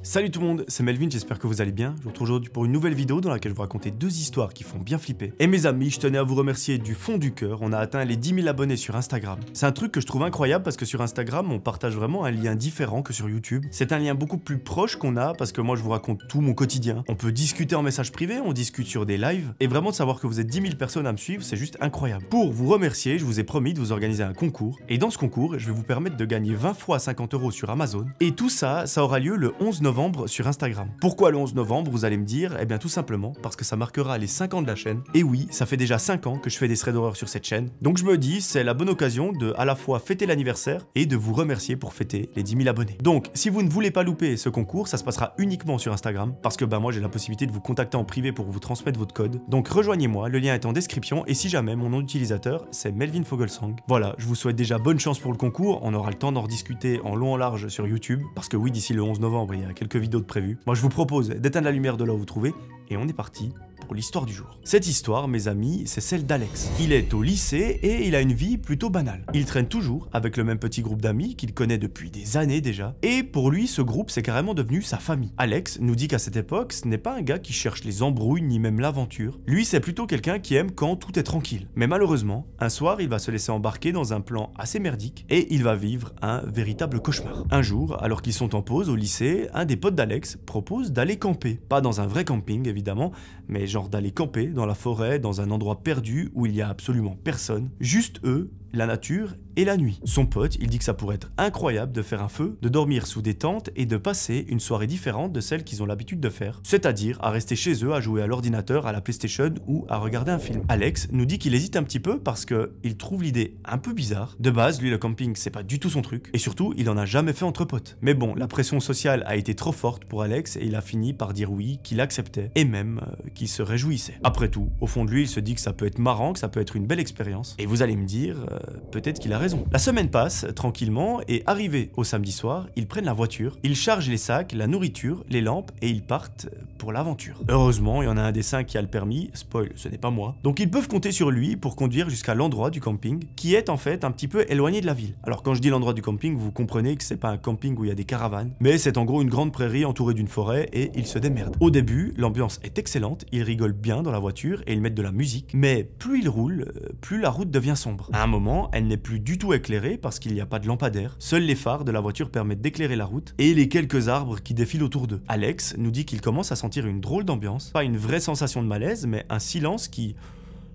Salut tout le monde, c'est Melvin, j'espère que vous allez bien. Je vous retrouve aujourd'hui pour une nouvelle vidéo dans laquelle je vais vous raconter deux histoires qui font bien flipper. Et mes amis, je tenais à vous remercier du fond du cœur, on a atteint les 10 000 abonnés sur Instagram. C'est un truc que je trouve incroyable parce que sur Instagram, on partage vraiment un lien différent que sur YouTube. C'est un lien beaucoup plus proche qu'on a parce que moi je vous raconte tout mon quotidien. On peut discuter en message privé, on discute sur des lives. Et vraiment de savoir que vous êtes 10 000 personnes à me suivre, c'est juste incroyable. Pour vous remercier, je vous ai promis de vous organiser un concours. Et dans ce concours, je vais vous permettre de gagner 20 fois 50 € sur Amazon. Et tout ça, ça aura lieu le 11 novembre sur Instagram. Pourquoi le 11 novembre, vous allez me dire? Eh bien tout simplement parce que ça marquera les 5 ans de la chaîne. Et oui, ça fait déjà 5 ans que je fais des threads d'horreur sur cette chaîne. Donc je me dis, c'est la bonne occasion de à la fois fêter l'anniversaire et de vous remercier pour fêter les 10 000 abonnés. Donc si vous ne voulez pas louper ce concours, ça se passera uniquement sur Instagram parce que moi j'ai la possibilité de vous contacter en privé pour vous transmettre votre code. Donc rejoignez-moi, le lien est en description et si jamais mon nom d'utilisateur c'est Melvin Fogelsang. Voilà, je vous souhaite déjà bonne chance pour le concours, on aura le temps d'en rediscuter en long en large sur YouTube parce que oui, d'ici le 11 novembre, il y a quelques vidéos de prévues. Moi je vous propose d'éteindre la lumière de là où vous trouvez et on est parti pour l'histoire du jour. Cette histoire, mes amis, c'est celle d'Alex. Il est au lycée et il a une vie plutôt banale. Il traîne toujours avec le même petit groupe d'amis qu'il connaît depuis des années déjà. Et pour lui, ce groupe, c'est carrément devenu sa famille. Alex nous dit qu'à cette époque, ce n'est pas un gars qui cherche les embrouilles ni même l'aventure. Lui, c'est plutôt quelqu'un qui aime quand tout est tranquille. Mais malheureusement, un soir, il va se laisser embarquer dans un plan assez merdique et il va vivre un véritable cauchemar. Un jour, alors qu'ils sont en pause au lycée, un des potes d'Alex propose d'aller camper. Pas dans un vrai camping, évidemment, mais genre d'aller camper dans la forêt, dans un endroit perdu où il y a absolument personne, juste eux, la nature et la nuit. Son pote, il dit que ça pourrait être incroyable de faire un feu, de dormir sous des tentes et de passer une soirée différente de celle qu'ils ont l'habitude de faire, c'est-à-dire à rester chez eux, à jouer à l'ordinateur, à la PlayStation ou à regarder un film. Alex nous dit qu'il hésite un petit peu parce qu'il trouve l'idée un peu bizarre. De base, lui, le camping, c'est pas du tout son truc, et surtout, il en a jamais fait entre potes. Mais bon, la pression sociale a été trop forte pour Alex et il a fini par dire oui, qu'il acceptait, et même qu'il se réjouissait. Après tout, au fond de lui, il se dit que ça peut être marrant, que ça peut être une belle expérience, et vous allez me dire, peut-être qu'il a raison. La semaine passe tranquillement et arrivé au samedi soir, ils prennent la voiture, ils chargent les sacs, la nourriture, les lampes et ils partent pour l'aventure. Heureusement, il y en a un des 5 qui a le permis, spoil, ce n'est pas moi. Donc ils peuvent compter sur lui pour conduire jusqu'à l'endroit du camping qui est en fait un petit peu éloigné de la ville. Alors quand je dis l'endroit du camping, vous comprenez que c'est pas un camping où il y a des caravanes, mais c'est en gros une grande prairie entourée d'une forêt et ils se démerdent. Au début, l'ambiance est excellente, ils rigolent bien dans la voiture et ils mettent de la musique, mais plus ils roulent, plus la route devient sombre. À un moment, elle n'est plus du tout éclairée parce qu'il n'y a pas de lampadaire. Seuls les phares de la voiture permettent d'éclairer la route et les quelques arbres qui défilent autour d'eux. Alex nous dit qu'il commence à sentir une drôle d'ambiance, pas une vraie sensation de malaise, mais un silence qui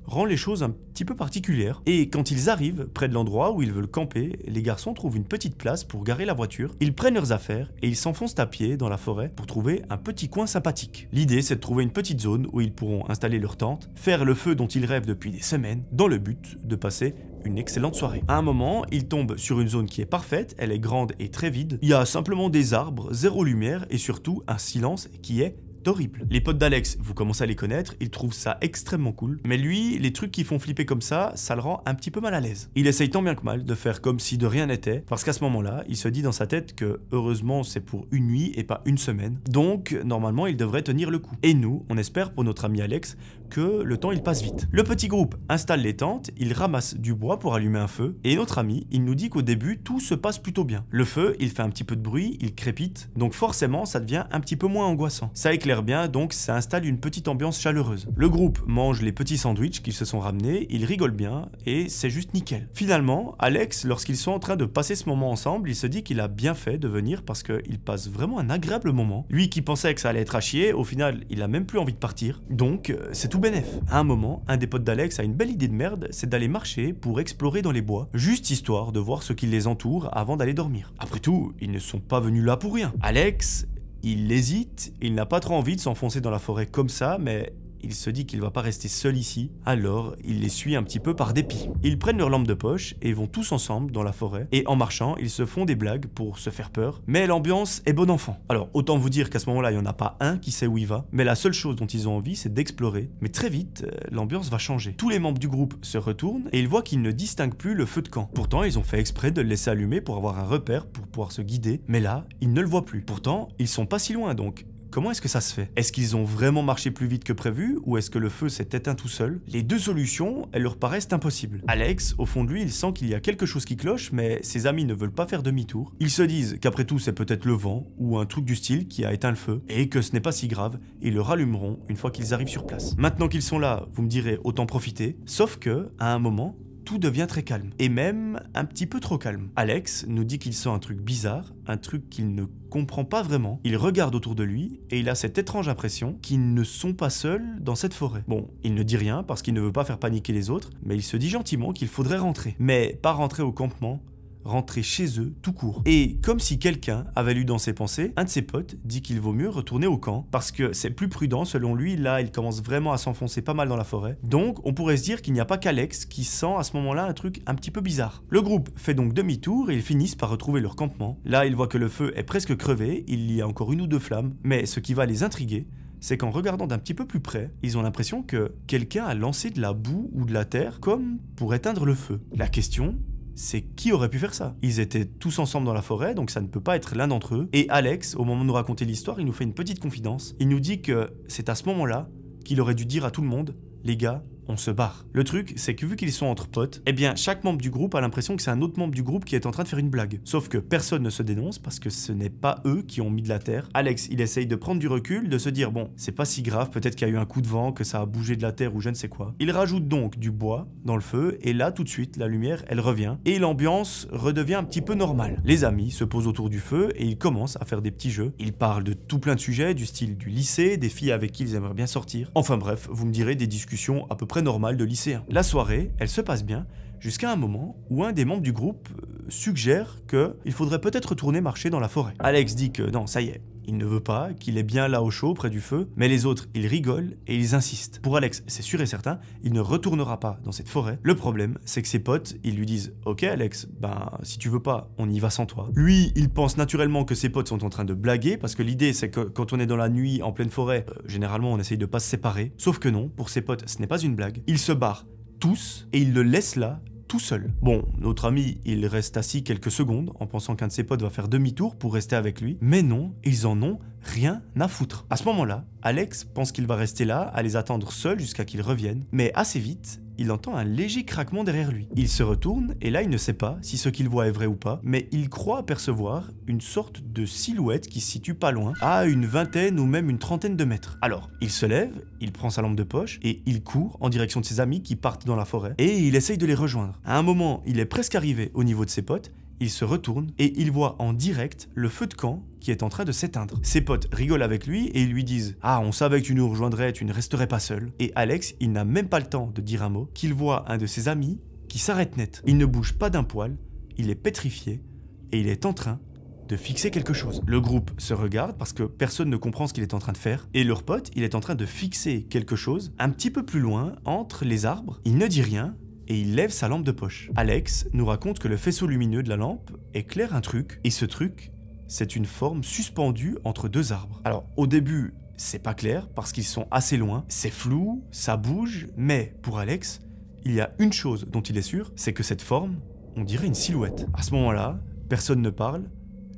rend les choses un petit peu particulières. Et quand ils arrivent près de l'endroit où ils veulent camper, les garçons trouvent une petite place pour garer la voiture, ils prennent leurs affaires et ils s'enfoncent à pied dans la forêt pour trouver un petit coin sympathique. L'idée, c'est de trouver une petite zone où ils pourront installer leur tente, faire le feu dont ils rêvent depuis des semaines, dans le but de passer une excellente soirée. À un moment, ils tombent sur une zone qui est parfaite, elle est grande et très vide, il y a simplement des arbres, zéro lumière et surtout un silence qui est horrible. Les potes d'Alex, vous commencez à les connaître, ils trouvent ça extrêmement cool, mais lui, les trucs qui font flipper comme ça le rend un petit peu mal à l'aise. Il essaye tant bien que mal de faire comme si de rien n'était, parce qu'à ce moment-là, il se dit dans sa tête que heureusement c'est pour une nuit et pas une semaine, donc normalement il devrait tenir le coup. Et nous, on espère pour notre ami Alex que le temps il passe vite. Le petit groupe installe les tentes, il ramasse du bois pour allumer un feu, et notre ami, il nous dit qu'au début, tout se passe plutôt bien. Le feu, il fait un petit peu de bruit, il crépite, donc forcément ça devient un petit peu moins angoissant. Ça éclaire bien, donc ça installe une petite ambiance chaleureuse. Le groupe mange les petits sandwichs qu'ils se sont ramenés, ils rigolent bien et c'est juste nickel. Finalement, Alex, lorsqu'ils sont en train de passer ce moment ensemble, il se dit qu'il a bien fait de venir parce qu'il passe vraiment un agréable moment. Lui qui pensait que ça allait être à chier, au final, il a même plus envie de partir. Donc, c'est tout bénef. À un moment, un des potes d'Alex a une belle idée de merde, c'est d'aller marcher pour explorer dans les bois, juste histoire de voir ce qui les entoure avant d'aller dormir. Après tout, ils ne sont pas venus là pour rien. Alex, il hésite, il n'a pas trop envie de s'enfoncer dans la forêt comme ça, mais il se dit qu'il va pas rester seul ici, alors il les suit un petit peu par dépit. Ils prennent leur lampe de poche et vont tous ensemble dans la forêt, et en marchant, ils se font des blagues pour se faire peur, mais l'ambiance est bon enfant. Alors autant vous dire qu'à ce moment-là, il n'y en a pas un qui sait où il va, mais la seule chose dont ils ont envie, c'est d'explorer. Mais très vite, l'ambiance va changer. Tous les membres du groupe se retournent, et ils voient qu'ils ne distinguent plus le feu de camp. Pourtant, ils ont fait exprès de le laisser allumer pour avoir un repère, pour pouvoir se guider, mais là, ils ne le voient plus. Pourtant, ils sont pas si loin, donc Comment est-ce que ça se fait? Est-ce qu'ils ont vraiment marché plus vite que prévu ou est-ce que le feu s'est éteint tout seul? Les deux solutions, elles leur paraissent impossibles. Alex, au fond de lui, il sent qu'il y a quelque chose qui cloche, mais ses amis ne veulent pas faire demi-tour. Ils se disent qu'après tout, c'est peut-être le vent ou un truc du style qui a éteint le feu et que ce n'est pas si grave, ils le rallumeront une fois qu'ils arrivent sur place. Maintenant qu'ils sont là, vous me direz autant profiter, sauf que, à un moment, tout devient très calme, et même un petit peu trop calme. Alex nous dit qu'il sent un truc bizarre, un truc qu'il ne comprend pas vraiment. Il regarde autour de lui, et il a cette étrange impression qu'ils ne sont pas seuls dans cette forêt. Bon, il ne dit rien parce qu'il ne veut pas faire paniquer les autres, mais il se dit gentiment qu'il faudrait rentrer. Mais pas rentrer au campement, rentrer chez eux tout court. Et comme si quelqu'un avait lu dans ses pensées, un de ses potes dit qu'il vaut mieux retourner au camp parce que c'est plus prudent selon lui. Là, il commence vraiment à s'enfoncer pas mal dans la forêt. Donc, on pourrait se dire qu'il n'y a pas qu'Alex qui sent à ce moment-là un truc un petit peu bizarre. Le groupe fait donc demi-tour et ils finissent par retrouver leur campement. Là, ils voient que le feu est presque crevé, il y a encore une ou deux flammes, mais ce qui va les intriguer, c'est qu'en regardant d'un petit peu plus près, ils ont l'impression que quelqu'un a lancé de la boue ou de la terre comme pour éteindre le feu. La question, c'est qui aurait pu faire ça? Ils étaient tous ensemble dans la forêt, donc ça ne peut pas être l'un d'entre eux. Et Alex, au moment de nous raconter l'histoire, il nous fait une petite confidence. Il nous dit que c'est à ce moment-là qu'il aurait dû dire à tout le monde, les gars, on se barre. Le truc, c'est que vu qu'ils sont entre potes, eh bien, chaque membre du groupe a l'impression que c'est un autre membre du groupe qui est en train de faire une blague. Sauf que personne ne se dénonce parce que ce n'est pas eux qui ont mis de la terre. Alex, il essaye de prendre du recul, de se dire, bon, c'est pas si grave, peut-être qu'il y a eu un coup de vent, que ça a bougé de la terre ou je ne sais quoi. Il rajoute donc du bois dans le feu, et là, tout de suite, la lumière, elle revient, et l'ambiance redevient un petit peu normale. Les amis se posent autour du feu, et ils commencent à faire des petits jeux. Ils parlent de tout plein de sujets, du style du lycée, des filles avec qui ils aimeraient bien sortir. Enfin bref, vous me direz des discussions à peu près normales de lycéens. La soirée, elle se passe bien, jusqu'à un moment où un des membres du groupe suggère qu'il faudrait peut-être retourner marcher dans la forêt. Alex dit que non, ça y est, il ne veut pas, qu'il est bien là au chaud près du feu, mais les autres, ils rigolent et ils insistent. Pour Alex, c'est sûr et certain, il ne retournera pas dans cette forêt. Le problème, c'est que ses potes, ils lui disent « Ok Alex, ben si tu veux pas, on y va sans toi. » Lui, il pense naturellement que ses potes sont en train de blaguer, parce que l'idée, c'est que quand on est dans la nuit, en pleine forêt, généralement on essaye de pas se séparer. Sauf que non, pour ses potes, ce n'est pas une blague. Ils se barrent tous et ils le laissent là, tout seul. Bon, notre ami, il reste assis quelques secondes en pensant qu'un de ses potes va faire demi-tour pour rester avec lui, mais non, ils en ont rien à foutre. À ce moment-là, Alex pense qu'il va rester là, à les attendre seul jusqu'à qu'ils reviennent, mais assez vite, il entend un léger craquement derrière lui. Il se retourne et là il ne sait pas si ce qu'il voit est vrai ou pas, mais il croit apercevoir une sorte de silhouette qui se situe pas loin, à une vingtaine ou même une trentaine de mètres. Alors, il se lève, il prend sa lampe de poche et il court en direction de ses amis qui partent dans la forêt et il essaye de les rejoindre. À un moment, il est presque arrivé au niveau de ses potes. Il se retourne et il voit en direct le feu de camp qui est en train de s'éteindre. Ses potes rigolent avec lui et ils lui disent « Ah, on savait que tu nous rejoindrais, tu ne resterais pas seul. » Et Alex, il n'a même pas le temps de dire un mot, qu'il voit un de ses amis qui s'arrête net. Il ne bouge pas d'un poil, il est pétrifié et il est en train de fixer quelque chose. Le groupe se regarde parce que personne ne comprend ce qu'il est en train de faire et leur pote, il est en train de fixer quelque chose un petit peu plus loin entre les arbres. Il ne dit rien et il lève sa lampe de poche. Alex nous raconte que le faisceau lumineux de la lampe éclaire un truc, et ce truc, c'est une forme suspendue entre deux arbres. Alors, au début, c'est pas clair, parce qu'ils sont assez loin, c'est flou, ça bouge, mais pour Alex, il y a une chose dont il est sûr, c'est que cette forme, on dirait une silhouette. À ce moment-là, personne ne parle,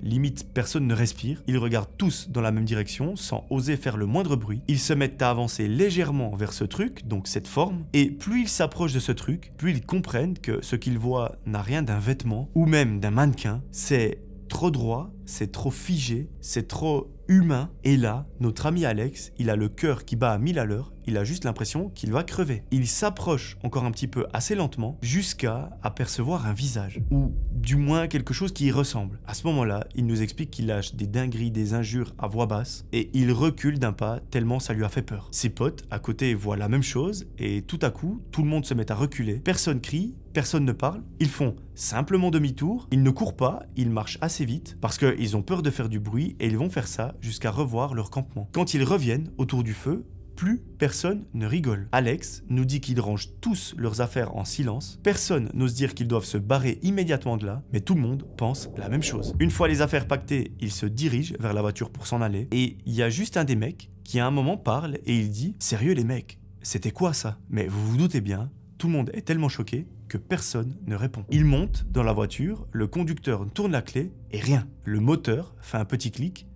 limite personne ne respire, ils regardent tous dans la même direction sans oser faire le moindre bruit. Ils se mettent à avancer légèrement vers ce truc, donc cette forme, et plus ils s'approchent de ce truc, plus ils comprennent que ce qu'ils voient n'a rien d'un vêtement ou même d'un mannequin, c'est trop droit, c'est trop figé, c'est trop humain. Et là, notre ami Alex, il a le cœur qui bat à 1000 à l'heure, il a juste l'impression qu'il va crever. Il s'approche encore un petit peu assez lentement jusqu'à apercevoir un visage, ou du moins quelque chose qui y ressemble. À ce moment-là, il nous explique qu'il lâche des dingueries, des injures à voix basse, et il recule d'un pas tellement ça lui a fait peur. Ses potes à côté voient la même chose, et tout à coup, tout le monde se met à reculer, personne crie, personne ne parle, ils font simplement demi-tour, ils ne courent pas, ils marchent assez vite, parce qu'ils ont peur de faire du bruit, et ils vont faire ça jusqu'à revoir leur campement. Quand ils reviennent autour du feu, plus personne ne rigole. Alex nous dit qu'ils rangent tous leurs affaires en silence. Personne n'ose dire qu'ils doivent se barrer immédiatement de là, mais tout le monde pense la même chose. Une fois les affaires pactées, ils se dirigent vers la voiture pour s'en aller. Et il y a juste un des mecs qui à un moment parle et il dit « Sérieux les mecs, c'était quoi ça ?» Mais vous vous doutez bien, tout le monde est tellement choqué que personne ne répond. Il monte dans la voiture, le conducteur tourne la clé et rien. Le moteur fait un petit clic,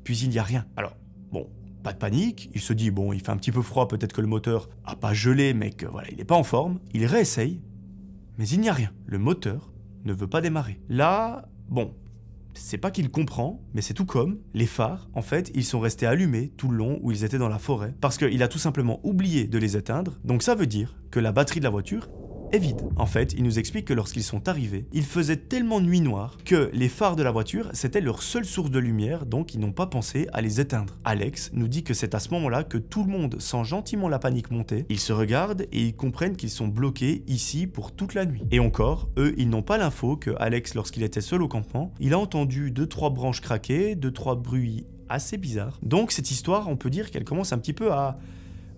puis il n'y a rien. Alors, Bon, pas de panique, il se dit bon, il fait un petit peu froid, peut-être que le moteur a pas gelé, mais que voilà, il n'est pas en forme. Il réessaye, mais il n'y a rien. Le moteur ne veut pas démarrer. Là, bon, c'est pas qu'il comprend, mais c'est tout comme les phares, en fait, ils sont restés allumés tout le long où ils étaient dans la forêt, parce qu'il a tout simplement oublié de les éteindre, donc ça veut dire que la batterie de la voiture est vide. En fait, il nous explique que lorsqu'ils sont arrivés, il faisait tellement nuit noire que les phares de la voiture, c'était leur seule source de lumière, donc ils n'ont pas pensé à les éteindre. Alex nous dit que c'est à ce moment-là que tout le monde sent gentiment la panique monter, ils se regardent et ils comprennent qu'ils sont bloqués ici pour toute la nuit. Et encore, eux, ils n'ont pas l'info que Alex, lorsqu'il était seul au campement, il a entendu 2-3 branches craquer, 2-3 bruits assez bizarres. Donc cette histoire, on peut dire qu'elle commence un petit peu à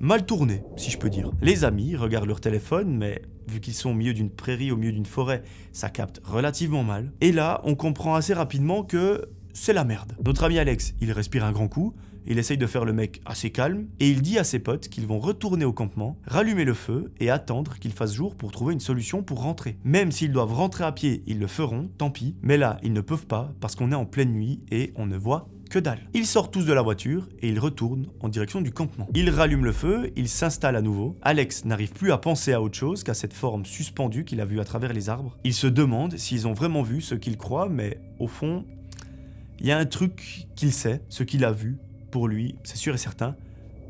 mal tourner, si je peux dire. Les amis regardent leur téléphone, mais vu qu'ils sont au milieu d'une prairie, au milieu d'une forêt, ça capte relativement mal. Et là, on comprend assez rapidement que c'est la merde. Notre ami Alex, il respire un grand coup, il essaye de faire le mec assez calme, et il dit à ses potes qu'ils vont retourner au campement, rallumer le feu et attendre qu'il fasse jour pour trouver une solution pour rentrer. Même s'ils doivent rentrer à pied, ils le feront, tant pis. Mais là, ils ne peuvent pas parce qu'on est en pleine nuit et on ne voit que dalle. Ils sortent tous de la voiture et ils retournent en direction du campement. Ils rallument le feu, ils s'installent à nouveau. Alex n'arrive plus à penser à autre chose qu'à cette forme suspendue qu'il a vue à travers les arbres. Il se demande s'ils ont vraiment vu ce qu'il croit, mais au fond, il y a un truc qu'il sait, ce qu'il a vu. Pour lui, c'est sûr et certain,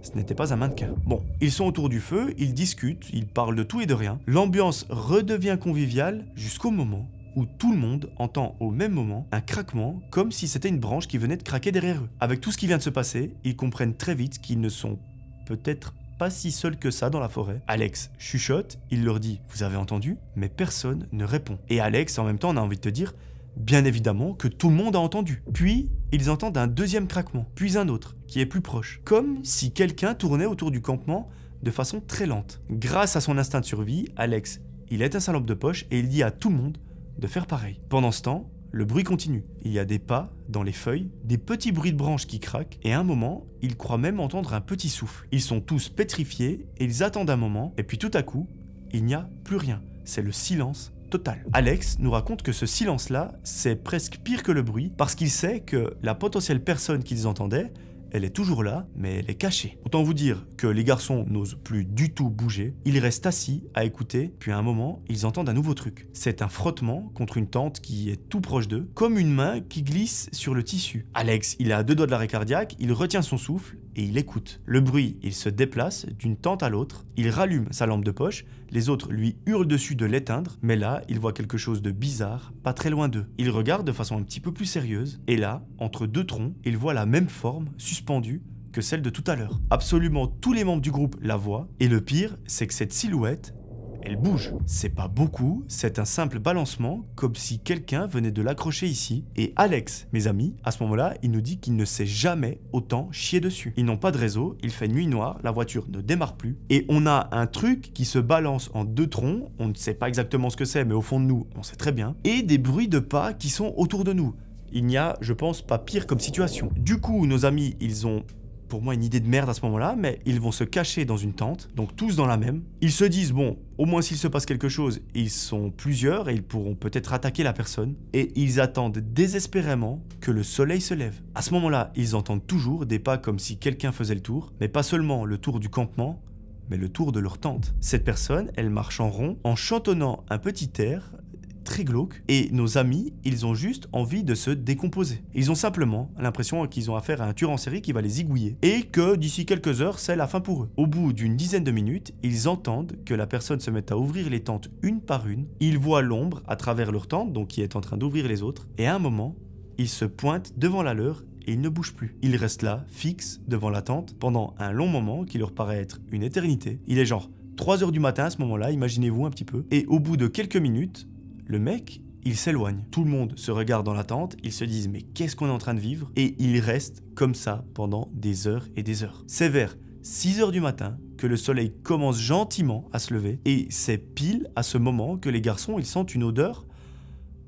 ce n'était pas un mannequin. Bon, ils sont autour du feu, ils discutent, ils parlent de tout et de rien. L'ambiance redevient conviviale jusqu'au moment où tout le monde entend au même moment un craquement comme si c'était une branche qui venait de craquer derrière eux. Avec tout ce qui vient de se passer, ils comprennent très vite qu'ils ne sont peut-être pas si seuls que ça dans la forêt. Alex chuchote, il leur dit « Vous avez entendu ?» Mais personne ne répond. Et Alex, en même temps, on a envie de te dire « Bien évidemment que tout le monde a entendu. » Puis, ils entendent un deuxième craquement, puis un autre, qui est plus proche. Comme si quelqu'un tournait autour du campement de façon très lente. Grâce à son instinct de survie, Alex, il éteint sa lampe de poche et il dit à tout le monde de faire pareil. Pendant ce temps, le bruit continue. Il y a des pas dans les feuilles, des petits bruits de branches qui craquent, et à un moment, ils croient même entendre un petit souffle. Ils sont tous pétrifiés, et ils attendent un moment, et puis tout à coup, il n'y a plus rien. C'est le silence total. Alex nous raconte que ce silence-là, c'est presque pire que le bruit, parce qu'il sait que la potentielle personne qu'ils entendaient, elle est toujours là, mais elle est cachée. Autant vous dire que les garçons n'osent plus du tout bouger. Ils restent assis à écouter, puis à un moment, ils entendent un nouveau truc. C'est un frottement contre une tente qui est tout proche d'eux, comme une main qui glisse sur le tissu. Alex, il est à 2 doigts de l'arrêt cardiaque, il retient son souffle et il écoute. Le bruit, il se déplace d'une tente à l'autre, il rallume sa lampe de poche, les autres lui hurlent dessus de l'éteindre, mais là, il voit quelque chose de bizarre, pas très loin d'eux. Il regarde de façon un petit peu plus sérieuse, et là, entre 2 troncs, il voit la même forme suspendue que celle de tout à l'heure. Absolument tous les membres du groupe la voient, et le pire, c'est que cette silhouette, elle bouge. C'est pas beaucoup, c'est un simple balancement, comme si quelqu'un venait de l'accrocher ici. Et Alex, mes amis, à ce moment-là, il nous dit qu'il ne s'est jamais autant chié dessus. Ils n'ont pas de réseau, il fait nuit noire, la voiture ne démarre plus, et on a un truc qui se balance en 2 troncs, on ne sait pas exactement ce que c'est, mais au fond de nous, on sait très bien, et des bruits de pas qui sont autour de nous. Il n'y a, je pense, pas pire comme situation. Du coup, nos amis, ils ont pour moi une idée de merde à ce moment-là, mais ils vont se cacher dans une tente, donc tous dans la même. Ils se disent, bon, au moins s'il se passe quelque chose, ils sont plusieurs et ils pourront peut-être attaquer la personne. Et ils attendent désespérément que le soleil se lève. À ce moment-là, ils entendent toujours des pas comme si quelqu'un faisait le tour, mais pas seulement le tour du campement, mais le tour de leur tente. Cette personne, elle marche en rond, en chantonnant un petit air très glauque, et nos amis, ils ont juste envie de se décomposer. Ils ont simplement l'impression qu'ils ont affaire à un tueur en série qui va les zigouiller, et que d'ici quelques heures, c'est la fin pour eux. Au bout d'une dizaine de minutes, ils entendent que la personne se met à ouvrir les tentes une par une, ils voient l'ombre à travers leur tente, donc qui est en train d'ouvrir les autres, et à un moment, ils se pointent devant la leur, et ils ne bougent plus. Ils restent là, fixes, devant la tente, pendant un long moment qui leur paraît être une éternité. Il est genre 3 h du matin à ce moment-là, imaginez-vous un petit peu, et au bout de quelques minutes, le mec, il s'éloigne. Tout le monde se regarde dans la tente, ils se disent mais qu'est-ce qu'on est en train de vivre? Et ils restent comme ça pendant des heures et des heures. C'est vers 6 h du matin que le soleil commence gentiment à se lever et c'est pile à ce moment que les garçons ils sentent une odeur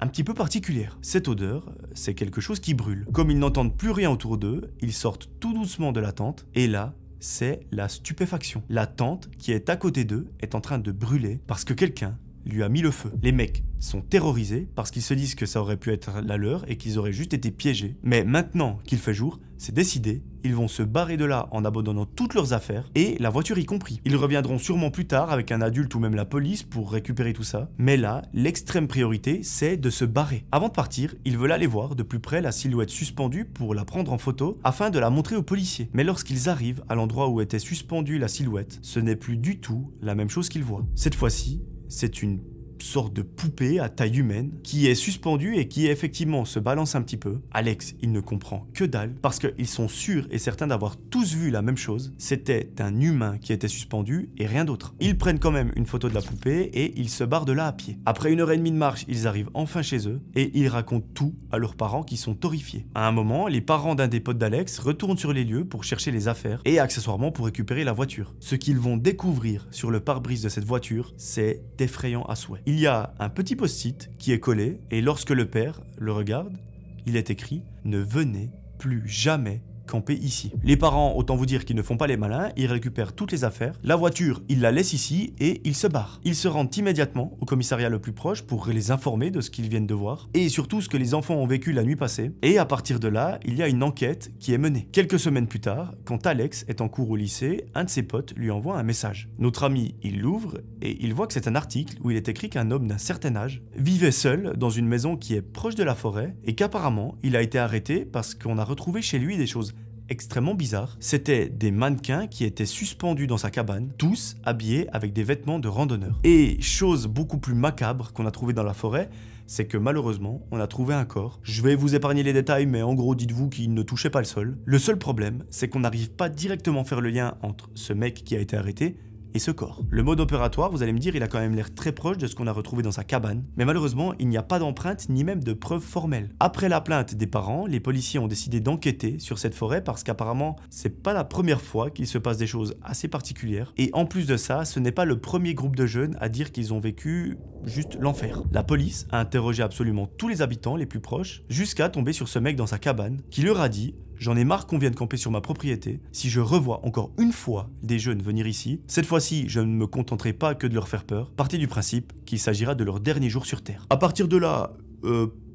un petit peu particulière. Cette odeur, c'est quelque chose qui brûle. Comme ils n'entendent plus rien autour d'eux, ils sortent tout doucement de la tente et là, c'est la stupéfaction. La tente qui est à côté d'eux est en train de brûler parce que quelqu'un lui a mis le feu. Les mecs sont terrorisés parce qu'ils se disent que ça aurait pu être la leur et qu'ils auraient juste été piégés. Mais maintenant qu'il fait jour, c'est décidé, ils vont se barrer de là en abandonnant toutes leurs affaires et la voiture y compris. Ils reviendront sûrement plus tard avec un adulte ou même la police pour récupérer tout ça. Mais là, l'extrême priorité, c'est de se barrer. Avant de partir, ils veulent aller voir de plus près la silhouette suspendue pour la prendre en photo afin de la montrer aux policiers. Mais lorsqu'ils arrivent à l'endroit où était suspendue la silhouette, ce n'est plus du tout la même chose qu'ils voient. Cette fois-ci, c'est une sorte de poupée à taille humaine qui est suspendue et qui effectivement se balance un petit peu. Alex, il ne comprend que dalle parce qu'ils sont sûrs et certains d'avoir tous vu la même chose. C'était un humain qui était suspendu et rien d'autre. Ils prennent quand même une photo de la poupée et ils se barrent de là à pied. Après 1h30 de marche, ils arrivent enfin chez eux et ils racontent tout à leurs parents qui sont horrifiés. À un moment, les parents d'un des potes d'Alex retournent sur les lieux pour chercher les affaires et accessoirement pour récupérer la voiture. Ce qu'ils vont découvrir sur le pare-brise de cette voiture, c'est effrayant à souhait. Il y a un petit post-it qui est collé et lorsque le père le regarde, il est écrit « Ne venez plus jamais camper ici ». Les parents, autant vous dire qu'ils ne font pas les malins, ils récupèrent toutes les affaires, la voiture, ils la laissent ici et ils se barrent. Ils se rendent immédiatement au commissariat le plus proche pour les informer de ce qu'ils viennent de voir et surtout ce que les enfants ont vécu la nuit passée. Et à partir de là, il y a une enquête qui est menée. Quelques semaines plus tard, quand Alex est en cours au lycée, un de ses potes lui envoie un message. Notre ami, il l'ouvre et il voit que c'est un article où il est écrit qu'un homme d'un certain âge vivait seul dans une maison qui est proche de la forêt et qu'apparemment, il a été arrêté parce qu'on a retrouvé chez lui des choses extrêmement bizarre. C'était des mannequins qui étaient suspendus dans sa cabane, tous habillés avec des vêtements de randonneur. Et chose beaucoup plus macabre qu'on a trouvé dans la forêt, c'est que malheureusement, on a trouvé un corps. Je vais vous épargner les détails, mais en gros, dites-vous qu'il ne touchait pas le sol. Le seul problème, c'est qu'on n'arrive pas directement à faire le lien entre ce mec qui a été arrêté et ce corps. Le mode opératoire, vous allez me dire, il a quand même l'air très proche de ce qu'on a retrouvé dans sa cabane, mais malheureusement, il n'y a pas d'empreinte ni même de preuves formelles. Après la plainte des parents, les policiers ont décidé d'enquêter sur cette forêt parce qu'apparemment, c'est pas la première fois qu'il se passe des choses assez particulières, et en plus de ça, ce n'est pas le premier groupe de jeunes à dire qu'ils ont vécu juste l'enfer. La police a interrogé absolument tous les habitants les plus proches, jusqu'à tomber sur ce mec dans sa cabane, qui leur a dit: j'en ai marre qu'on vienne camper sur ma propriété. Si je revois encore une fois des jeunes venir ici, cette fois-ci, je ne me contenterai pas que de leur faire peur. Partez du principe qu'il s'agira de leur dernier jour sur Terre. À partir de là,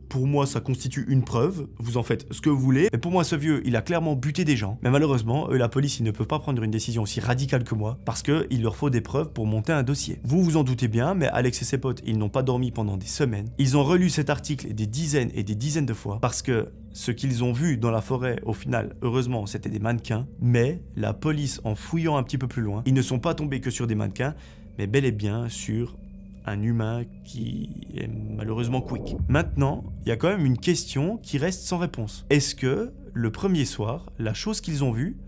pour moi, ça constitue une preuve. Vous en faites ce que vous voulez. Mais pour moi, ce vieux, il a clairement buté des gens. Mais malheureusement, la police, ils ne peuvent pas prendre une décision aussi radicale que moi parce qu'il leur faut des preuves pour monter un dossier. Vous vous en doutez bien, mais Alex et ses potes, ils n'ont pas dormi pendant des semaines. Ils ont relu cet article des dizaines et des dizaines de fois parce que ce qu'ils ont vu dans la forêt, au final, heureusement, c'était des mannequins. Mais la police, en fouillant un petit peu plus loin, ils ne sont pas tombés que sur des mannequins, mais bel et bien sur un humain qui est malheureusement quick. Maintenant, il y a quand même une question qui reste sans réponse. Est-ce que le premier soir, la chose qu'ils ont vue,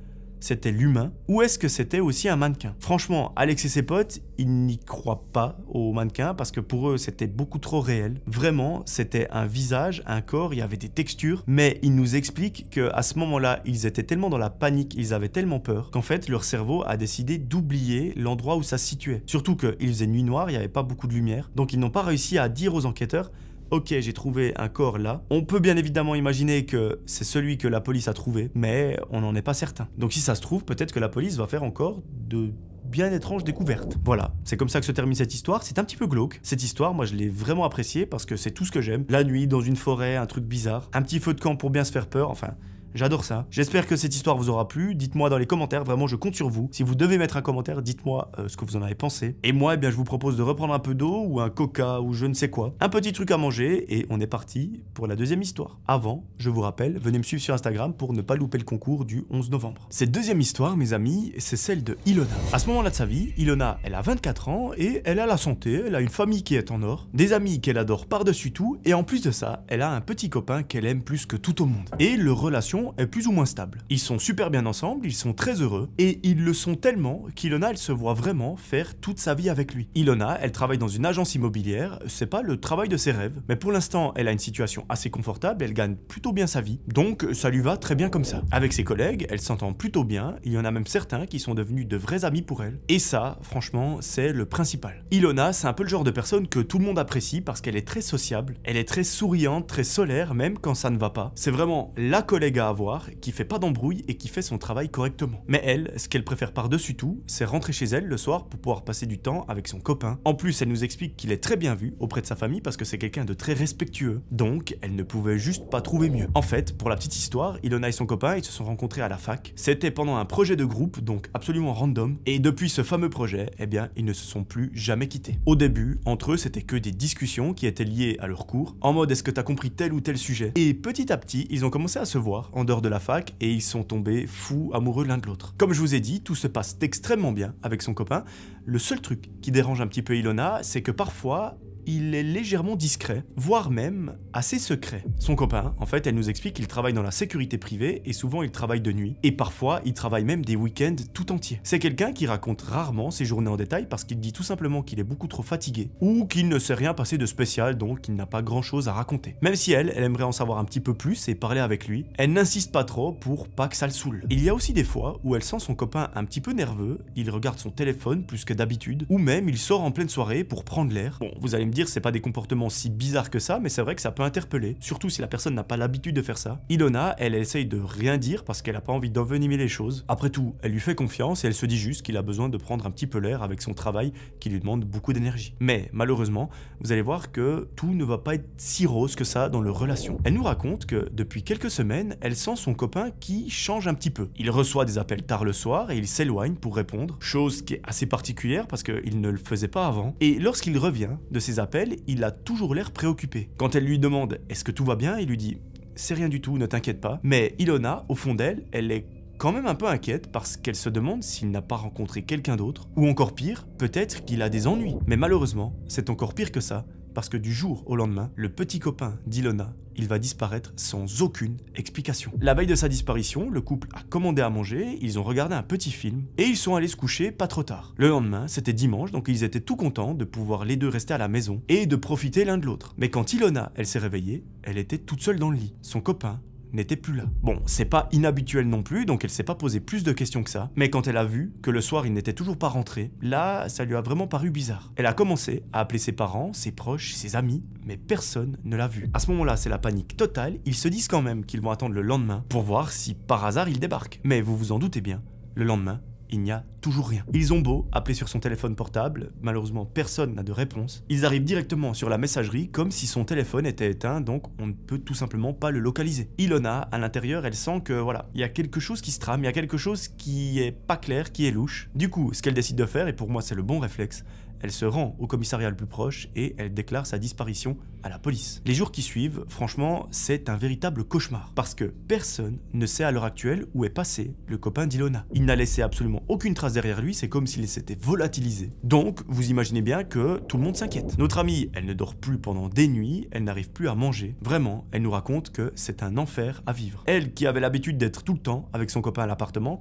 c'était l'humain, ou est-ce que c'était aussi un mannequin? Franchement, Alex et ses potes, ils n'y croient pas aux mannequins parce que pour eux, c'était beaucoup trop réel. Vraiment, c'était un visage, un corps, il y avait des textures, mais ils nous expliquent qu'à ce moment-là, ils étaient tellement dans la panique, ils avaient tellement peur, qu'en fait, leur cerveau a décidé d'oublier l'endroit où ça se situait. Surtout qu'il faisait nuit noire, il n'y avait pas beaucoup de lumière, donc ils n'ont pas réussi à dire aux enquêteurs: ok, j'ai trouvé un corps là. On peut bien évidemment imaginer que c'est celui que la police a trouvé, mais on n'en est pas certain. Donc si ça se trouve, peut-être que la police va faire encore de bien étranges découvertes. Voilà, c'est comme ça que se termine cette histoire. C'est un petit peu glauque. Cette histoire, moi je l'ai vraiment appréciée parce que c'est tout ce que j'aime. La nuit, dans une forêt, un truc bizarre. Un petit feu de camp pour bien se faire peur, enfin... j'adore ça. J'espère que cette histoire vous aura plu. Dites-moi dans les commentaires, vraiment je compte sur vous. Si vous devez mettre un commentaire, dites-moi ce que vous en avez pensé. Et moi, eh bien, je vous propose de reprendre un peu d'eau ou un coca ou je ne sais quoi. Un petit truc à manger et on est parti pour la deuxième histoire. Avant, je vous rappelle, venez me suivre sur Instagram pour ne pas louper le concours du 11 novembre. Cette deuxième histoire, mes amis, c'est celle de Ilona. À ce moment-là de sa vie, Ilona, elle a 24 ans et elle a la santé, elle a une famille qui est en or, des amis qu'elle adore par-dessus tout et en plus de ça, elle a un petit copain qu'elle aime plus que tout au monde. Et leur relation est plus ou moins stable. Ils sont super bien ensemble, ils sont très heureux, et ils le sont tellement qu'Ilona, elle se voit vraiment faire toute sa vie avec lui. Ilona, elle travaille dans une agence immobilière, c'est pas le travail de ses rêves, mais pour l'instant, elle a une situation assez confortable, elle gagne plutôt bien sa vie, donc ça lui va très bien comme ça. Avec ses collègues, elle s'entend plutôt bien, il y en a même certains qui sont devenus de vrais amis pour elle, et ça, franchement, c'est le principal. Ilona, c'est un peu le genre de personne que tout le monde apprécie parce qu'elle est très sociable, elle est très souriante, très solaire, même quand ça ne va pas. C'est vraiment la collègue à avoir, qui fait pas d'embrouille et qui fait son travail correctement. Mais elle, ce qu'elle préfère par-dessus tout, c'est rentrer chez elle le soir pour pouvoir passer du temps avec son copain. En plus, elle nous explique qu'il est très bien vu auprès de sa famille parce que c'est quelqu'un de très respectueux. Donc, elle ne pouvait juste pas trouver mieux. En fait, pour la petite histoire, Ilona et son copain, ils se sont rencontrés à la fac. C'était pendant un projet de groupe, donc absolument random. Et depuis ce fameux projet, eh bien, ils ne se sont plus jamais quittés. Au début, entre eux, c'était que des discussions qui étaient liées à leur cours, en mode est-ce que t'as compris tel ou tel sujet. Et petit à petit, ils ont commencé à se voir en dehors de la fac et ils sont tombés fous amoureux l'un de l'autre. Comme je vous ai dit, tout se passe extrêmement bien avec son copain. Le seul truc qui dérange un petit peu Ilona, c'est que parfois, il est légèrement discret, voire même assez secret. Son copain, en fait, elle nous explique qu'il travaille dans la sécurité privée et souvent il travaille de nuit. Et parfois, il travaille même des week-ends tout entiers. C'est quelqu'un qui raconte rarement ses journées en détail parce qu'il dit tout simplement qu'il est beaucoup trop fatigué ou qu'il ne s'est rien passé de spécial, donc il n'a pas grand-chose à raconter. Même si elle aimerait en savoir un petit peu plus et parler avec lui, elle n'insiste pas trop pour pas que ça le saoule. Il y a aussi des fois où elle sent son copain un petit peu nerveux, il regarde son téléphone plus que d'habitude, ou même il sort en pleine soirée pour prendre l'air. Bon, vous allez me dire, c'est pas des comportements si bizarres que ça, mais c'est vrai que ça peut interpeller, surtout si la personne n'a pas l'habitude de faire ça. Ilona, elle essaye de rien dire parce qu'elle a pas envie d'envenimer les choses. Après tout, elle lui fait confiance et elle se dit juste qu'il a besoin de prendre un petit peu l'air avec son travail qui lui demande beaucoup d'énergie. Mais malheureusement, vous allez voir que tout ne va pas être si rose que ça dans leur relation. Elle nous raconte que depuis quelques semaines, elle sent son copain qui change un petit peu. Il reçoit des appels tard le soir et il s'éloigne pour répondre, chose qui est assez particulière parce qu'il ne le faisait pas avant. Et lorsqu'il revient de ses appels, il a toujours l'air préoccupé. Quand elle lui demande « Est-ce que tout va bien ?», il lui dit « C'est rien du tout, ne t'inquiète pas ». Mais Ilona, au fond d'elle, elle est quand même un peu inquiète parce qu'elle se demande s'il n'a pas rencontré quelqu'un d'autre, ou encore pire, peut-être qu'il a des ennuis. Mais malheureusement, c'est encore pire que ça, parce que du jour au lendemain, le petit copain d'Ilona, il va disparaître sans aucune explication. La veille de sa disparition, le couple a commandé à manger, ils ont regardé un petit film, et ils sont allés se coucher pas trop tard. Le lendemain, c'était dimanche, donc ils étaient tout contents de pouvoir les deux rester à la maison, et de profiter l'un de l'autre. Mais quand Ilona, elle s'est réveillée, elle était toute seule dans le lit. Son copain n'était plus là. Bon, c'est pas inhabituel non plus, donc elle s'est pas posé plus de questions que ça, mais quand elle a vu que le soir il n'était toujours pas rentré, là, ça lui a vraiment paru bizarre. Elle a commencé à appeler ses parents, ses proches, ses amis, mais personne ne l'a vu. À ce moment-là, c'est la panique totale, ils se disent quand même qu'ils vont attendre le lendemain pour voir si par hasard il débarque. Mais vous vous en doutez bien, le lendemain, il n'y a toujours rien. Ils ont beau appeler sur son téléphone portable, malheureusement personne n'a de réponse. Ils arrivent directement sur la messagerie comme si son téléphone était éteint, donc on ne peut tout simplement pas le localiser. Ilona, à l'intérieur, elle sent que voilà, il y a quelque chose qui se trame, il y a quelque chose qui est pas clair, qui est louche. Du coup, ce qu'elle décide de faire, et pour moi c'est le bon réflexe, elle se rend au commissariat le plus proche et elle déclare sa disparition à la police. Les jours qui suivent, franchement, c'est un véritable cauchemar. Parce que personne ne sait à l'heure actuelle où est passé le copain d'Ilona. Il n'a laissé absolument aucune trace derrière lui, c'est comme s'il s'était volatilisé. Donc, vous imaginez bien que tout le monde s'inquiète. Notre amie, elle ne dort plus pendant des nuits, elle n'arrive plus à manger. Vraiment, elle nous raconte que c'est un enfer à vivre. Elle, qui avait l'habitude d'être tout le temps avec son copain à l'appartement,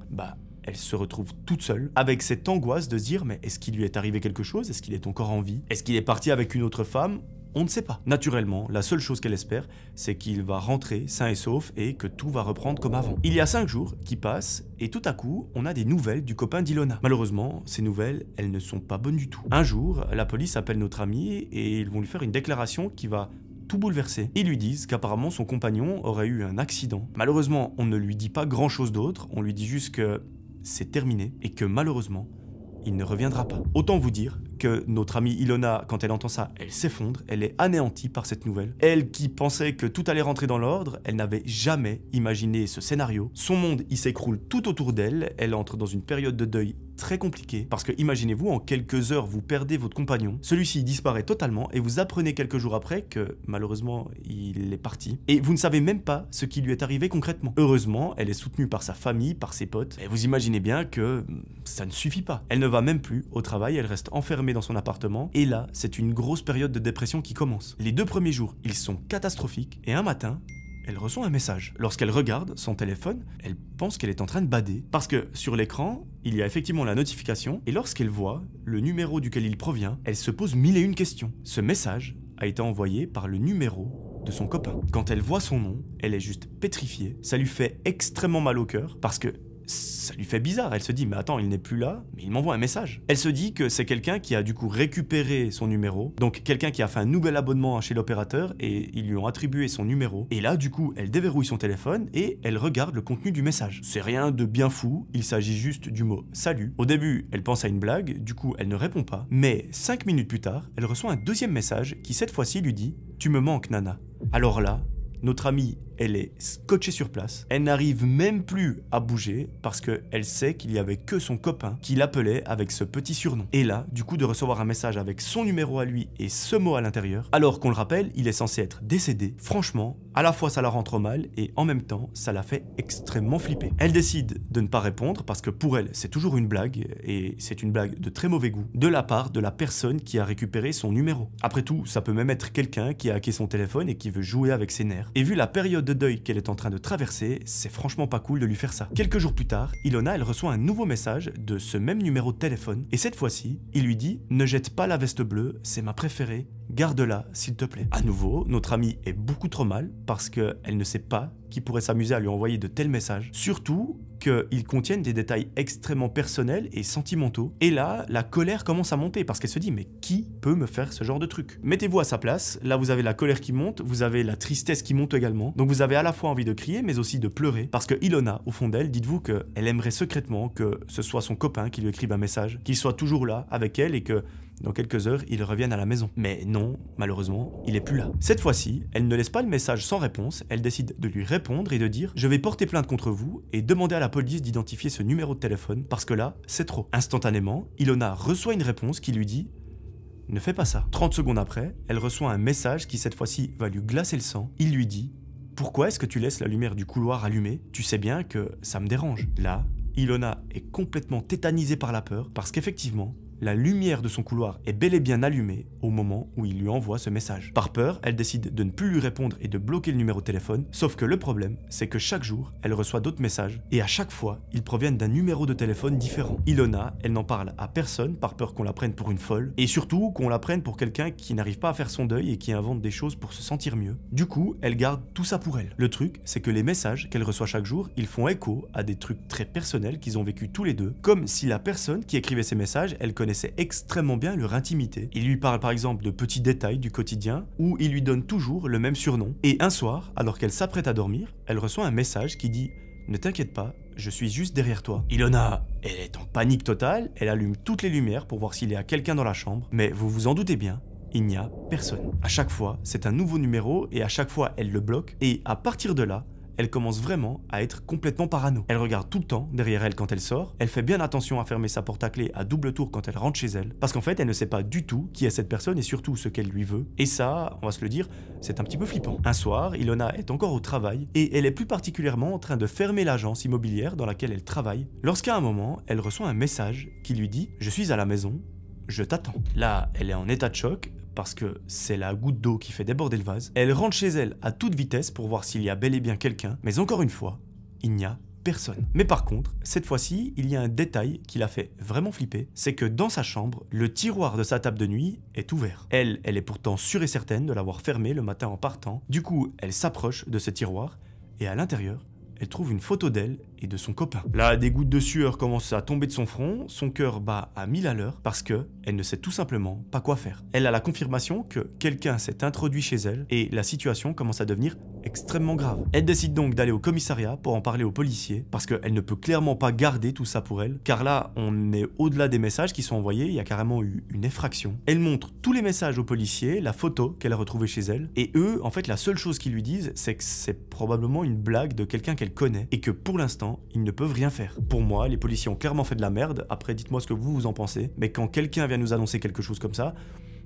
elle se retrouve toute seule, avec cette angoisse de se dire mais est-ce qu'il lui est arrivé quelque chose? Est-ce qu'il est encore en vie? Est-ce qu'il est parti avec une autre femme? On ne sait pas. Naturellement, la seule chose qu'elle espère, c'est qu'il va rentrer sain et sauf et que tout va reprendre comme avant. Il y a 5 jours qui passent et tout à coup, on a des nouvelles du copain d'Ilona. Malheureusement, ces nouvelles, elles ne sont pas bonnes du tout. Un jour, la police appelle notre ami et ils vont lui faire une déclaration qui va tout bouleversé. Ils lui disent qu'apparemment son compagnon aurait eu un accident. Malheureusement, on ne lui dit pas grand chose d'autre, on lui dit juste que c'est terminé et que malheureusement, il ne reviendra pas. Autant vous dire que notre amie Ilona, quand elle entend ça, elle s'effondre, elle est anéantie par cette nouvelle. Elle qui pensait que tout allait rentrer dans l'ordre, elle n'avait jamais imaginé ce scénario. Son monde, il s'écroule tout autour d'elle, elle entre dans une période de deuil très compliquée, parce que imaginez-vous, en quelques heures, vous perdez votre compagnon, celui-ci disparaît totalement, et vous apprenez quelques jours après que, malheureusement, il est parti, et vous ne savez même pas ce qui lui est arrivé concrètement. Heureusement, elle est soutenue par sa famille, par ses potes, et vous imaginez bien que ça ne suffit pas. Elle ne va même plus au travail, elle reste enfermée dans son appartement, et là, c'est une grosse période de dépression qui commence. Les 2 premiers jours, ils sont catastrophiques, et un matin, elle reçoit un message. Lorsqu'elle regarde son téléphone, elle pense qu'elle est en train de bader. Parce que sur l'écran, il y a effectivement la notification, et lorsqu'elle voit le numéro duquel il provient, elle se pose 1001 questions. Ce message a été envoyé par le numéro de son copain. Quand elle voit son nom, elle est juste pétrifiée. Ça lui fait extrêmement mal au cœur, parce que ça lui fait bizarre. Elle se dit, mais attends, il n'est plus là, mais il m'envoie un message. Elle se dit que c'est quelqu'un qui a du coup récupéré son numéro, donc quelqu'un qui a fait un nouvel abonnement chez l'opérateur et ils lui ont attribué son numéro. Et là, du coup, elle déverrouille son téléphone et elle regarde le contenu du message. C'est rien de bien fou, il s'agit juste du mot salut. Au début, elle pense à une blague, du coup, elle ne répond pas. Mais 5 minutes plus tard, elle reçoit un deuxième message qui cette fois-ci lui dit « Tu me manques, Nana ». Alors là, notre amie, elle est scotchée sur place. Elle n'arrive même plus à bouger parce qu'elle sait qu'il y avait que son copain qui l'appelait avec ce petit surnom. Et là, du coup, de recevoir un message avec son numéro à lui et ce mot à l'intérieur, alors qu'on le rappelle, il est censé être décédé. Franchement, à la fois ça la rend trop mal et en même temps, ça la fait extrêmement flipper. Elle décide de ne pas répondre parce que pour elle, c'est toujours une blague et c'est une blague de très mauvais goût de la part de la personne qui a récupéré son numéro. Après tout, ça peut même être quelqu'un qui a hacké son téléphone et qui veut jouer avec ses nerfs. Et vu la période de deuil qu'elle est en train de traverser, c'est franchement pas cool de lui faire ça. Quelques jours plus tard, Ilona, elle reçoit un nouveau message de ce même numéro de téléphone et cette fois-ci, il lui dit « Ne jette pas la veste bleue, c'est ma préférée, garde-la s'il te plaît ». À nouveau, notre amie est beaucoup trop mal parce qu'elle ne sait pas qui pourrait s'amuser à lui envoyer de tels messages. Surtout qu'ils contiennent des détails extrêmement personnels et sentimentaux. Et là, la colère commence à monter parce qu'elle se dit « Mais qui peut me faire ce genre de truc ?» Mettez-vous à sa place, là vous avez la colère qui monte, vous avez la tristesse qui monte également. Donc vous avez à la fois envie de crier mais aussi de pleurer parce que Ilona, au fond d'elle, dites-vous qu'elle aimerait secrètement que ce soit son copain qui lui écrive un message, qu'il soit toujours là avec elle et que dans quelques heures, il revienne à la maison. Mais non, malheureusement, il est plus là. Cette fois-ci, elle ne laisse pas le message sans réponse, elle décide de lui répondre et de dire « Je vais porter plainte contre vous et demander à la police d'identifier ce numéro de téléphone parce que là, c'est trop. » Instantanément, Ilona reçoit une réponse qui lui dit « Ne fais pas ça. » 30 secondes après, elle reçoit un message qui cette fois-ci va lui glacer le sang. Il lui dit « Pourquoi est-ce que tu laisses la lumière du couloir allumée? Tu sais bien que ça me dérange. » Là, Ilona est complètement tétanisée par la peur parce qu'effectivement, la lumière de son couloir est bel et bien allumée au moment où il lui envoie ce message. Par peur, elle décide de ne plus lui répondre et de bloquer le numéro de téléphone, sauf que le problème, c'est que chaque jour, elle reçoit d'autres messages, et à chaque fois, ils proviennent d'un numéro de téléphone différent. Ilona, elle n'en parle à personne par peur qu'on la prenne pour une folle, et surtout qu'on la prenne pour quelqu'un qui n'arrive pas à faire son deuil et qui invente des choses pour se sentir mieux. Du coup, elle garde tout ça pour elle. Le truc, c'est que les messages qu'elle reçoit chaque jour, ils font écho à des trucs très personnels qu'ils ont vécu tous les deux, comme si la personne qui écrivait ces messages, elle connaissait extrêmement bien leur intimité. Il lui parle par exemple de petits détails du quotidien où il lui donne toujours le même surnom. Et un soir, alors qu'elle s'apprête à dormir, elle reçoit un message qui dit « Ne t'inquiète pas, je suis juste derrière toi. » Ilona, elle est en panique totale, elle allume toutes les lumières pour voir s'il y a quelqu'un dans la chambre, mais vous vous en doutez bien, il n'y a personne. À chaque fois, c'est un nouveau numéro et à chaque fois, elle le bloque et à partir de là, elle commence vraiment à être complètement parano. Elle regarde tout le temps derrière elle quand elle sort, elle fait bien attention à fermer sa porte à clé à double tour quand elle rentre chez elle, parce qu'en fait elle ne sait pas du tout qui est cette personne et surtout ce qu'elle lui veut, et ça, on va se le dire, c'est un petit peu flippant. Un soir, Ilona est encore au travail, et elle est plus particulièrement en train de fermer l'agence immobilière dans laquelle elle travaille, lorsqu'à un moment, elle reçoit un message qui lui dit « Je suis à la maison, je t'attends ». Là, elle est en état de choc, parce que c'est la goutte d'eau qui fait déborder le vase. Elle rentre chez elle à toute vitesse pour voir s'il y a bel et bien quelqu'un, mais encore une fois, il n'y a personne. Mais par contre, cette fois-ci, il y a un détail qui l'a fait vraiment flipper, c'est que dans sa chambre, le tiroir de sa table de nuit est ouvert. Elle est pourtant sûre et certaine de l'avoir fermé le matin en partant. Du coup, elle s'approche de ce tiroir et à l'intérieur, elle trouve une photo d'elle et de son copain. Là, des gouttes de sueur commencent à tomber de son front, son cœur bat à 1000 à l'heure parce que elle ne sait tout simplement pas quoi faire. Elle a la confirmation que quelqu'un s'est introduit chez elle et la situation commence à devenir extrêmement grave. Elle décide donc d'aller au commissariat pour en parler aux policiers parce qu'elle ne peut clairement pas garder tout ça pour elle, car là, on est au-delà des messages qui sont envoyés, il y a carrément eu une effraction. Elle montre tous les messages aux policiers, la photo qu'elle a retrouvée chez elle, et eux, en fait, la seule chose qu'ils lui disent, c'est que c'est probablement une blague de quelqu'un qu'elle connaît et que pour l'instant, ils ne peuvent rien faire. Pour moi, les policiers ont clairement fait de la merde, après dites-moi ce que vous en pensez, mais quand quelqu'un vient nous annoncer quelque chose comme ça,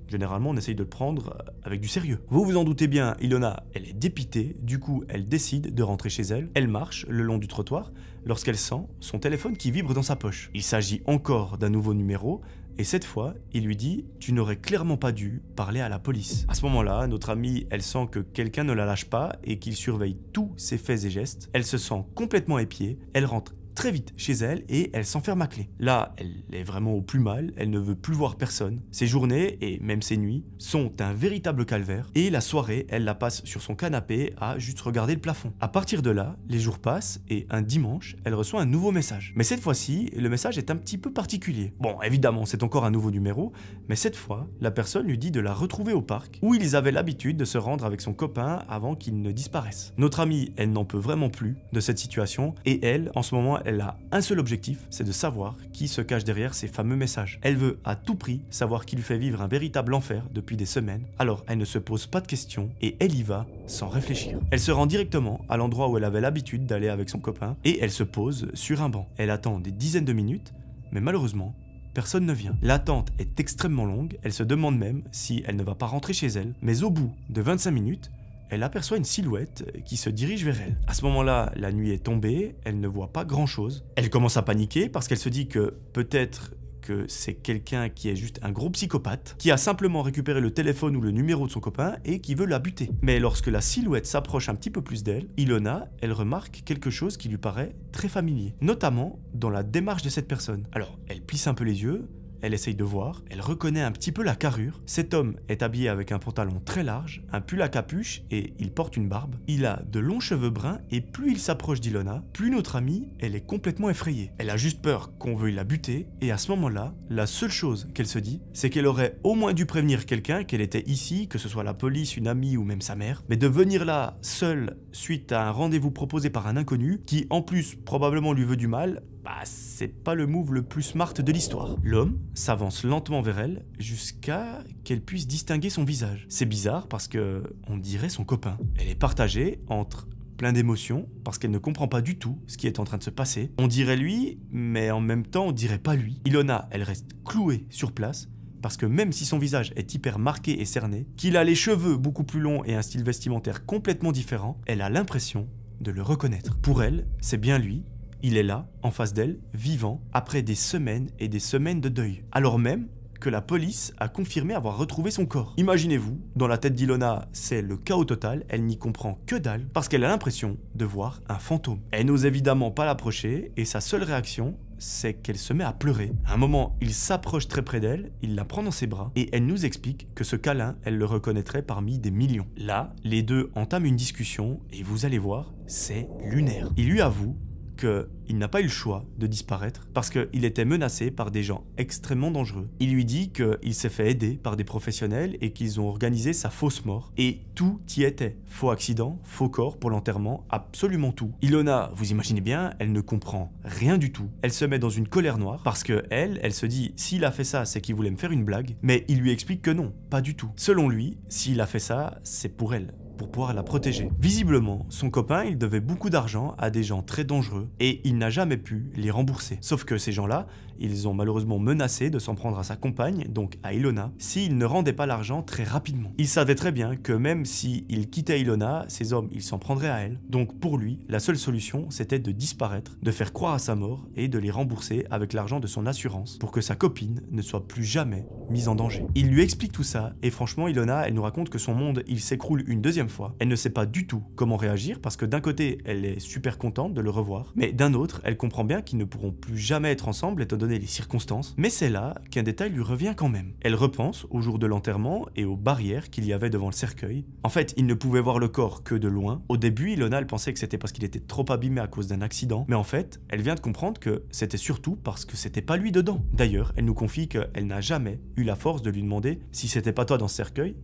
généralement on essaye de le prendre avec du sérieux. Vous vous en doutez bien, Ilona, elle est dépitée, du coup elle décide de rentrer chez elle, elle marche le long du trottoir lorsqu'elle sent son téléphone qui vibre dans sa poche. Il s'agit encore d'un nouveau numéro, et cette fois, il lui dit « Tu n'aurais clairement pas dû parler à la police ». À ce moment-là, notre amie, elle sent que quelqu'un ne la lâche pas et qu'il surveille tous ses faits et gestes. Elle se sent complètement épiée, elle rentre très vite chez elle et elle s'enferme à clé. Là, elle est vraiment au plus mal, elle ne veut plus voir personne. Ses journées, et même ses nuits, sont un véritable calvaire. Et la soirée, elle la passe sur son canapé à juste regarder le plafond. À partir de là, les jours passent et un dimanche, elle reçoit un nouveau message. Mais cette fois-ci, le message est un petit peu particulier. Bon, évidemment, c'est encore un nouveau numéro, mais cette fois, la personne lui dit de la retrouver au parc, où ils avaient l'habitude de se rendre avec son copain avant qu'il ne disparaisse. Notre amie, elle n'en peut vraiment plus de cette situation, et elle, en ce moment, elle a un seul objectif, c'est de savoir qui se cache derrière ces fameux messages. Elle veut à tout prix savoir qui lui fait vivre un véritable enfer depuis des semaines, alors elle ne se pose pas de questions, et elle y va sans réfléchir. Elle se rend directement à l'endroit où elle avait l'habitude d'aller avec son copain, et elle se pose sur un banc. Elle attend des dizaines de minutes, mais malheureusement, personne ne vient. L'attente est extrêmement longue, elle se demande même si elle ne va pas rentrer chez elle, mais au bout de 25 minutes, elle aperçoit une silhouette qui se dirige vers elle. À ce moment-là, la nuit est tombée, elle ne voit pas grand-chose. Elle commence à paniquer parce qu'elle se dit que peut-être que c'est quelqu'un qui est juste un gros psychopathe, qui a simplement récupéré le téléphone ou le numéro de son copain et qui veut la buter. Mais lorsque la silhouette s'approche un petit peu plus d'elle, Ilona, elle remarque quelque chose qui lui paraît très familier, notamment dans la démarche de cette personne. Alors, elle plisse un peu les yeux, elle essaye de voir, elle reconnaît un petit peu la carrure. Cet homme est habillé avec un pantalon très large, un pull à capuche et il porte une barbe. Il a de longs cheveux bruns et plus il s'approche d'Ilona, plus notre amie, elle est complètement effrayée. Elle a juste peur qu'on veuille la buter et à ce moment-là, la seule chose qu'elle se dit, c'est qu'elle aurait au moins dû prévenir quelqu'un qu'elle était ici, que ce soit la police, une amie ou même sa mère. Mais de venir là, seule, suite à un rendez-vous proposé par un inconnu, qui en plus probablement lui veut du mal, c'est pas le move le plus smart de l'histoire. L'homme s'avance lentement vers elle jusqu'à qu'elle puisse distinguer son visage. C'est bizarre parce que on dirait son copain. Elle est partagée entre plein d'émotions parce qu'elle ne comprend pas du tout ce qui est en train de se passer. On dirait lui, mais en même temps on dirait pas lui. Ilona, elle reste clouée sur place parce que même si son visage est hyper marqué et cerné, qu'il a les cheveux beaucoup plus longs et un style vestimentaire complètement différent, elle a l'impression de le reconnaître. Pour elle, c'est bien lui. Il est là, en face d'elle, vivant, après des semaines et des semaines de deuil. Alors même que la police a confirmé avoir retrouvé son corps. Imaginez-vous, dans la tête d'Ilona, c'est le chaos total, elle n'y comprend que dalle, parce qu'elle a l'impression de voir un fantôme. Elle n'ose évidemment pas l'approcher, et sa seule réaction, c'est qu'elle se met à pleurer. À un moment, il s'approche très près d'elle, il la prend dans ses bras, et elle nous explique que ce câlin, elle le reconnaîtrait parmi des millions. Là, les deux entament une discussion, et vous allez voir, c'est lunaire. Il lui avoue qu'il n'a pas eu le choix de disparaître parce qu'il était menacé par des gens extrêmement dangereux. Il lui dit qu'il s'est fait aider par des professionnels et qu'ils ont organisé sa fausse mort. Et tout y était. Faux accident, faux corps pour l'enterrement, absolument tout. Ilona, vous imaginez bien, elle ne comprend rien du tout. Elle se met dans une colère noire parce que elle se dit s'il a fait ça, c'est qu'il voulait me faire une blague. Mais il lui explique que non, pas du tout. Selon lui, s'il a fait ça, c'est pour elle, pour pouvoir la protéger. Visiblement, son copain, il devait beaucoup d'argent à des gens très dangereux et il n'a jamais pu les rembourser. Sauf que ces gens-là, ils ont malheureusement menacé de s'en prendre à sa compagne, donc à Ilona, s'il ne rendait pas l'argent très rapidement. Il savait très bien que même s'il quittait Ilona, ces hommes, ils s'en prendraient à elle. Donc pour lui, la seule solution, c'était de disparaître, de faire croire à sa mort et de les rembourser avec l'argent de son assurance pour que sa copine ne soit plus jamais mise en danger. Il lui explique tout ça et franchement, Ilona, elle nous raconte que son monde, il s'écroule une deuxième fois. Elle ne sait pas du tout comment réagir parce que d'un côté, elle est super contente de le revoir, mais d'un autre, elle comprend bien qu'ils ne pourront plus jamais être ensemble étant donné les circonstances. Mais c'est là qu'un détail lui revient quand même. Elle repense au jour de l'enterrement et aux barrières qu'il y avait devant le cercueil. En fait, il ne pouvait voir le corps que de loin. Au début, Ilona, elle pensait que c'était parce qu'il était trop abîmé à cause d'un accident, mais en fait, elle vient de comprendre que c'était surtout parce que c'était pas lui dedans. D'ailleurs, elle nous confie qu'elle n'a jamais eu la force de lui demander si c'était pas toi dans ce cercueil.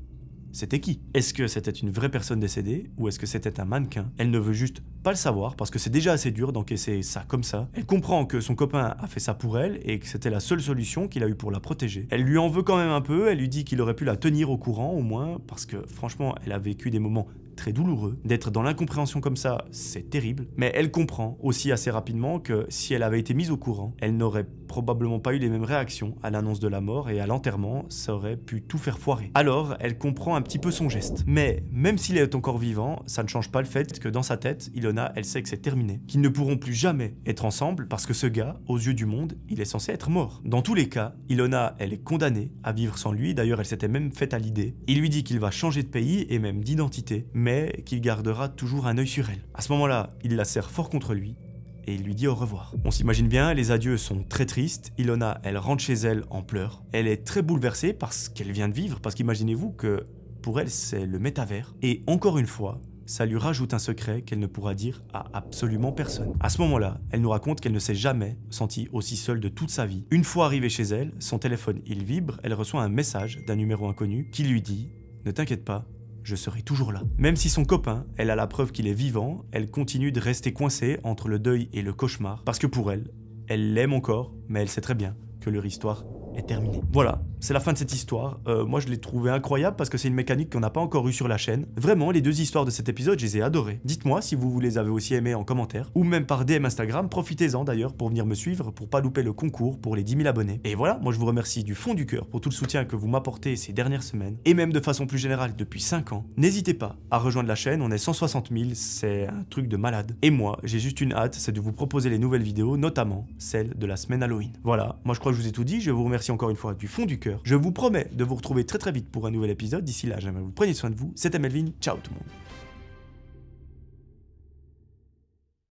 C'était qui? Est-ce que c'était une vraie personne décédée ou est-ce que c'était un mannequin? Elle ne veut juste pas le savoir parce que c'est déjà assez dur d'encaisser ça comme ça. Elle comprend que son copain a fait ça pour elle et que c'était la seule solution qu'il a eu pour la protéger. Elle lui en veut quand même un peu, elle lui dit qu'il aurait pu la tenir au courant au moins parce que franchement elle a vécu des moments très douloureux. D'être dans l'incompréhension comme ça, c'est terrible. Mais elle comprend aussi assez rapidement que si elle avait été mise au courant, elle n'aurait probablement pas eu les mêmes réactions à l'annonce de la mort et à l'enterrement, ça aurait pu tout faire foirer. Alors, elle comprend un petit peu son geste. Mais même s'il est encore vivant, ça ne change pas le fait que dans sa tête, Ilona, elle sait que c'est terminé. Qu'ils ne pourront plus jamais être ensemble parce que ce gars, aux yeux du monde, il est censé être mort. Dans tous les cas, Ilona, elle est condamnée à vivre sans lui. D'ailleurs, elle s'était même faite à l'idée. Il lui dit qu'il va changer de pays et même d'identité, mais qu'il gardera toujours un œil sur elle. À ce moment-là, il la serre fort contre lui et il lui dit au revoir. On s'imagine bien, les adieux sont très tristes. Ilona, elle rentre chez elle en pleurs. Elle est très bouleversée par ce qu'elle vient de vivre, parce qu'imaginez-vous que pour elle, c'est le métavers. Et encore une fois, ça lui rajoute un secret qu'elle ne pourra dire à absolument personne. À ce moment-là, elle nous raconte qu'elle ne s'est jamais sentie aussi seule de toute sa vie. Une fois arrivée chez elle, son téléphone il vibre, elle reçoit un message d'un numéro inconnu qui lui dit « Ne t'inquiète pas, je serai toujours là ». Même si son copain, elle a la preuve qu'il est vivant, elle continue de rester coincée entre le deuil et le cauchemar, parce que pour elle, elle l'aime encore, mais elle sait très bien que leur histoire est terminée. Voilà, c'est la fin de cette histoire. Moi je l'ai trouvé incroyable parce que c'est une mécanique qu'on n'a pas encore eue sur la chaîne. Vraiment, les deux histoires de cet épisode, je les ai adorées. Dites-moi si vous les avez aussi aimées en commentaire, ou même par DM Instagram. Profitez-en d'ailleurs pour venir me suivre, pour pas louper le concours pour les 10 000 abonnés. Et voilà, moi je vous remercie du fond du cœur pour tout le soutien que vous m'apportez ces dernières semaines, et même de façon plus générale depuis 5 ans. N'hésitez pas à rejoindre la chaîne, on est 160 000, c'est un truc de malade. Et moi, j'ai juste une hâte, c'est de vous proposer les nouvelles vidéos, notamment celle de la semaine Halloween. Voilà, moi je crois que je vous ai tout dit, je vous remercie encore une fois du fond du cœur. Je vous promets de vous retrouver très vite pour un nouvel épisode. D'ici là, j'aimerais que vous preniez soin de vous. C'était Melvin, ciao tout le monde.